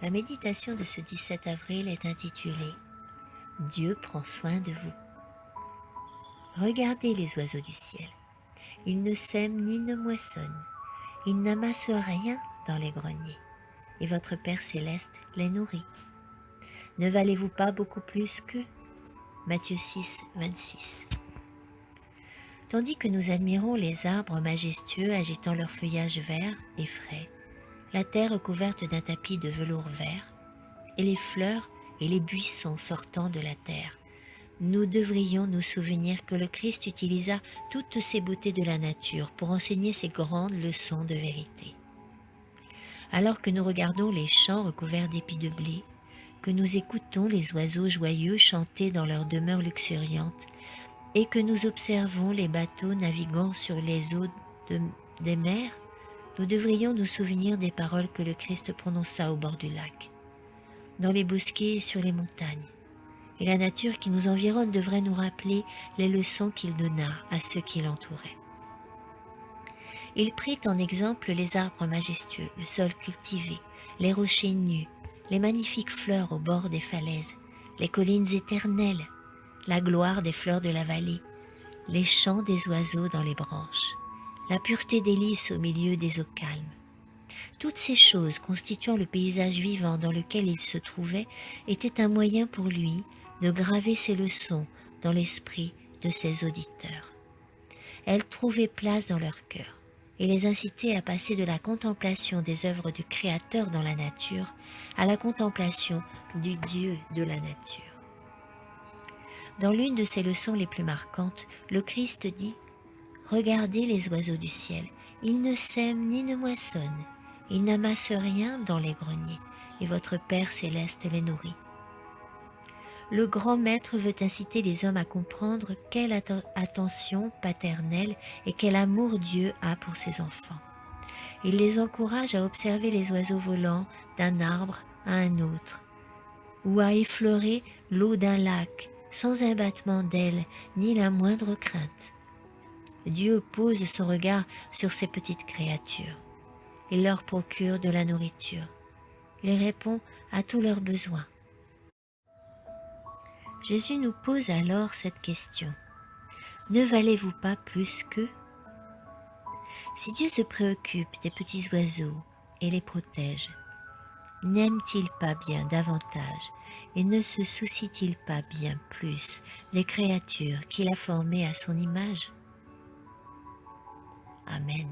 La méditation de ce 17 avril est intitulée « Dieu prend soin de vous ». Regardez les oiseaux du ciel. Ils ne sèment ni ne moissonnent. Ils n'amassent rien dans les greniers. Et votre Père céleste les nourrit. Ne valez-vous pas beaucoup plus qu'eux ? Matthieu 6, 26. Tandis que nous admirons les arbres majestueux agitant leur feuillage vert et frais, la terre recouverte d'un tapis de velours vert, et les fleurs et les buissons sortant de la terre, nous devrions nous souvenir que le Christ utilisa toutes ces beautés de la nature pour enseigner ces grandes leçons de vérité. Alors que nous regardons les champs recouverts d'épis de blé, que nous écoutons les oiseaux joyeux chanter dans leurs demeures luxuriantes, et que nous observons les bateaux naviguant sur les eaux des mers, nous devrions nous souvenir des paroles que le Christ prononça au bord du lac, dans les bosquets et sur les montagnes. Et la nature qui nous environne devrait nous rappeler les leçons qu'il donna à ceux qui l'entouraient. Il prit en exemple les arbres majestueux, le sol cultivé, les rochers nus, les magnifiques fleurs au bord des falaises, les collines éternelles, la gloire des fleurs de la vallée, les chants des oiseaux dans les branches, la pureté des lys au milieu des eaux calmes. Toutes ces choses constituant le paysage vivant dans lequel il se trouvait étaient un moyen pour lui de graver ses leçons dans l'esprit de ses auditeurs. Elles trouvaient place dans leur cœur et les incitaient à passer de la contemplation des œuvres du Créateur dans la nature à la contemplation du Dieu de la nature. Dans l'une de ses leçons les plus marquantes, le Christ dit « Regardez les oiseaux du ciel, ils ne sèment ni ne moissonnent, ils n'amassent rien dans les greniers, et votre Père céleste les nourrit. » Le grand maître veut inciter les hommes à comprendre quelle attention paternelle et quel amour Dieu a pour ses enfants. Il les encourage à observer les oiseaux volants d'un arbre à un autre, ou à effleurer l'eau d'un lac sans un battement d'ailes ni la moindre crainte. Dieu pose son regard sur ces petites créatures. Il leur procure de la nourriture. Il répond à tous leurs besoins. Jésus nous pose alors cette question. Ne valez-vous pas plus qu'eux ? Si Dieu se préoccupe des petits oiseaux et les protège, n'aime-t-il pas bien davantage et ne se soucie-t-il pas bien plus des créatures qu'il a formées à son image ? Amen.